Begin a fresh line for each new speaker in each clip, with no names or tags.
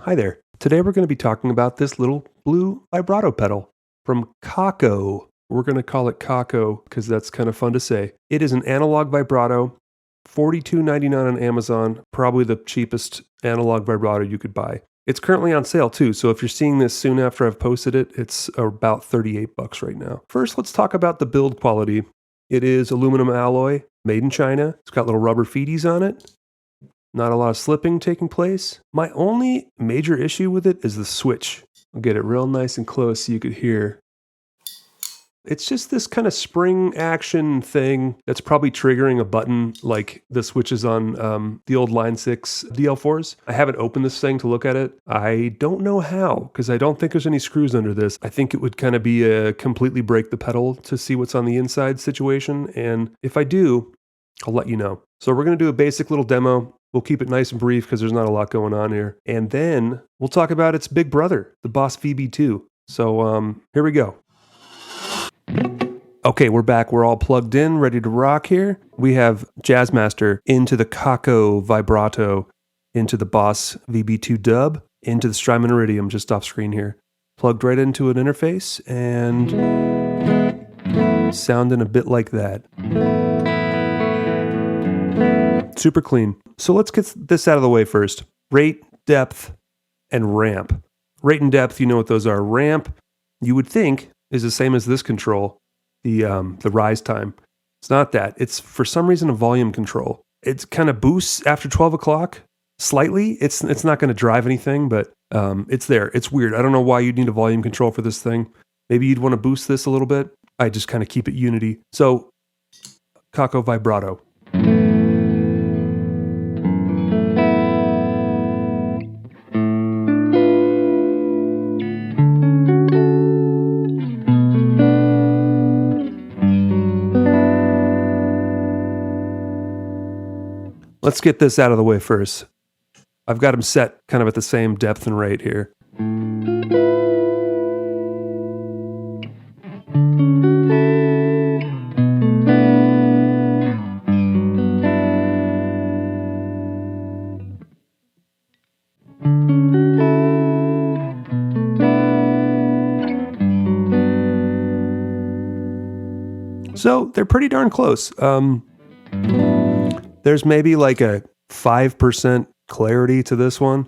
Hi there. Today we're going to be talking about this little blue vibrato pedal from KOKKO. We're going to call it KOKKO because that's kind of fun to say. It is an analog vibrato, $42.99 on Amazon, probably the cheapest analog vibrato you could buy. It's currently on sale too, so if you're seeing this soon after I've posted it, it's about $38 right now. First, let's talk about the build quality. It is aluminum alloy, made in China. It's got little rubber feeties on it. Not a lot of slipping taking place. My only major issue with it is the switch. I'll get it real nice and close so you could hear. It's just this kind of spring action thing that's probably triggering a button like the switches on the old Line 6 DL4s. I haven't opened this thing to look at it. I don't know how, because I don't think there's any screws under this. I think it would kind of be a completely break the pedal to see what's on the inside situation. And if I do, I'll let you know. So we're going to do a basic little demo. We'll keep it nice and brief because there's not a lot going on here. And then we'll talk about its big brother, the Boss VB-2. So here we go. Okay, we're back. We're all plugged in, ready to rock here. We have Jazzmaster into the KOKKO Vibrato, into the Boss VB-2w, into the Strymon Iridium just off screen here. Plugged right into an interface and sounding a bit like that. Super clean. So let's get this out of the way first. Rate, depth, and ramp. Rate and depth, you know what those are. Ramp, you would think, is the same as this control, the rise time. It's not that. It's, for some reason, a volume control. It kind of boosts after 12 o'clock, slightly. It's not going to drive anything, but it's there. It's weird. I don't know why you'd need a volume control for this thing. Maybe you'd want to boost this a little bit. I just kind of keep it unity. So, KOKKO Vibrato. Let's get this out of the way first. I've got them set kind of at the same depth and rate here. So they're pretty darn close. There's maybe like a 5% clarity to this one.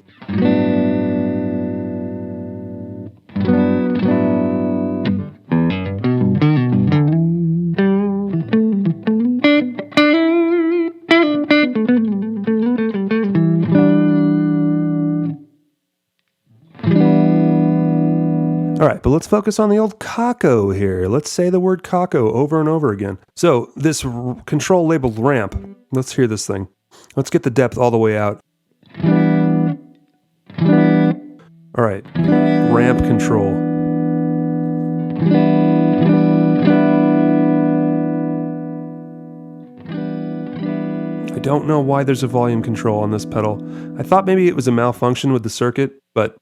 All right, but let's focus on the old KOKKO here. Let's say the word KOKKO over and over again. So this control labeled ramp, let's hear this thing. Let's get the depth all the way out. All right, ramp control. I don't know why there's a volume control on this pedal. I thought maybe it was a malfunction with the circuit, but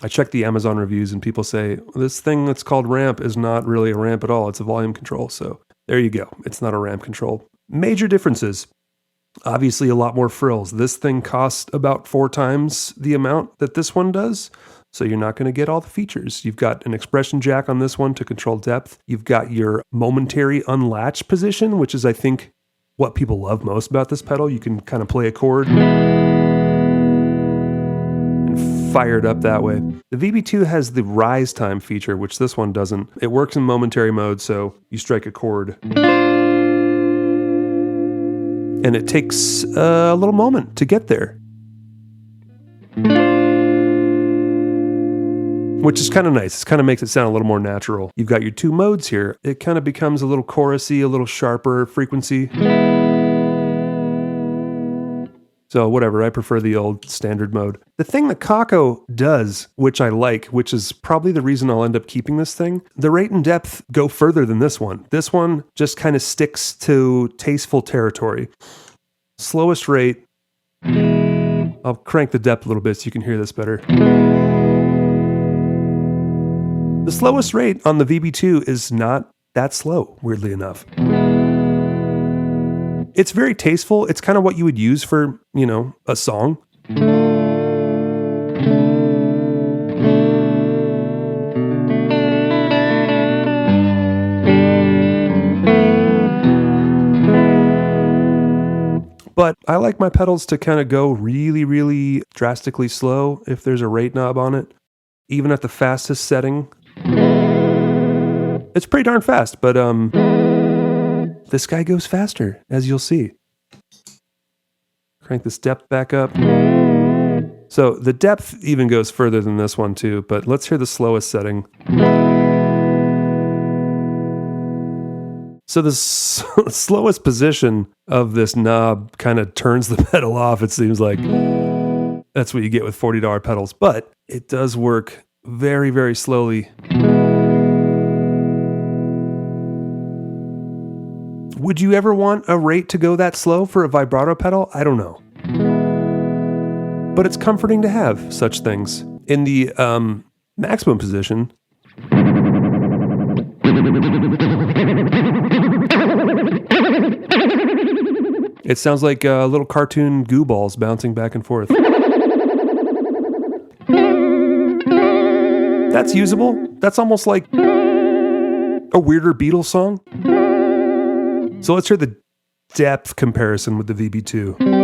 I checked the Amazon reviews and people say, this thing that's called ramp is not really a ramp at all. It's a volume control. So there you go. It's not a ramp control. Major differences. Obviously a lot more frills. This thing costs about 4 times the amount that this one does. So you're not going to get all the features. You've got an expression jack on this one to control depth. You've got your momentary unlatch position, which is, I think, what people love most about this pedal. You can kind of play a chord and fire it up that way. The VB2 has the rise time feature, which this one doesn't. It works in momentary mode, so you strike a chord. And it takes a little moment to get there. Which is kind of nice. It kind of makes it sound a little more natural. You've got your 2 modes here. It kind of becomes a little chorusy, a little sharper frequency. So whatever, I prefer the old standard mode. The thing that KOKKO does, which I like, which is probably the reason I'll end up keeping this thing, the rate and depth go further than this one. This one just kind of sticks to tasteful territory. Slowest rate, I'll crank the depth a little bit so you can hear this better. The slowest rate on the VB2 is not that slow, weirdly enough. It's very tasteful. It's kind of what you would use for, a song. But I like my pedals to kind of go really, really drastically slow if there's a rate knob on it. Even at the fastest setting, it's pretty darn fast, but this guy goes faster, as you'll see. Crank this depth back up. So the depth even goes further than this one too, but let's hear the slowest setting. So the slowest position of this knob kind of turns the pedal off, it seems like. That's what you get with $40 pedals, but it does work very, very slowly. Would you ever want a rate to go that slow for a vibrato pedal? I don't know. But it's comforting to have such things. In the maximum position, it sounds like little cartoon goo balls bouncing back and forth. That's usable. That's almost like a weirder Beatles song. So let's hear the depth comparison with the VB-2.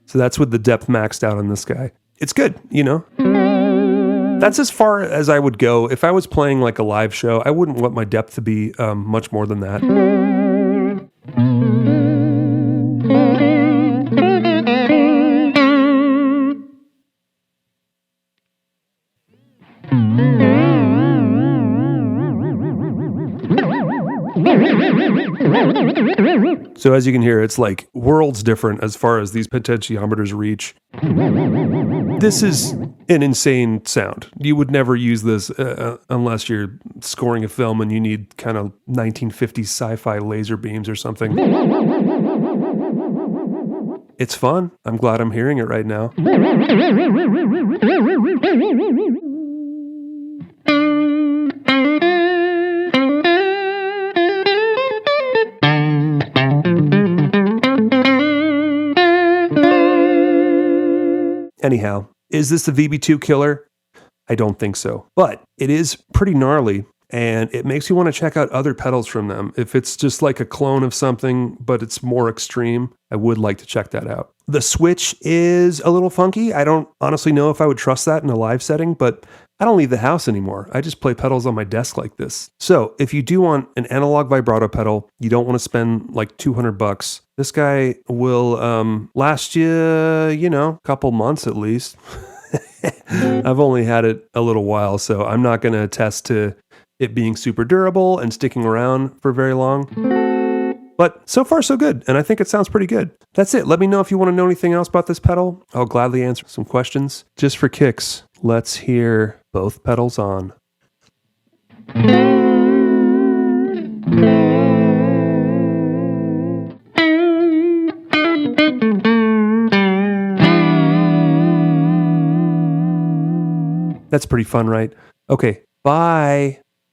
So that's with the depth maxed out on this guy. It's good, you know? That's as far as I would go. If I was playing like a live show, I wouldn't want my depth to be much more than that. So as you can hear, it's like worlds different as far as these potentiometers reach. This is an insane sound. You would never use this unless you're scoring a film and you need kind of 1950s sci-fi laser beams or something. It's fun. I'm glad I'm hearing it right now. Anyhow, is this the VB-2 killer? I don't think so, but it is pretty gnarly and it makes you want to check out other pedals from them. If it's just like a clone of something, but it's more extreme, I would like to check that out. The switch is a little funky. I don't honestly know if I would trust that in a live setting, but I don't leave the house anymore. I just play pedals on my desk like this. So if you do want an analog vibrato pedal, you don't want to spend like $200, this guy will last you, a couple months at least. I've only had it a little while, so I'm not going to attest to it being super durable and sticking around for very long. But so far, so good, and I think it sounds pretty good. That's it. Let me know if you want to know anything else about this pedal. I'll gladly answer some questions. Just for kicks, let's hear both pedals on. That's pretty fun, right? Okay, bye.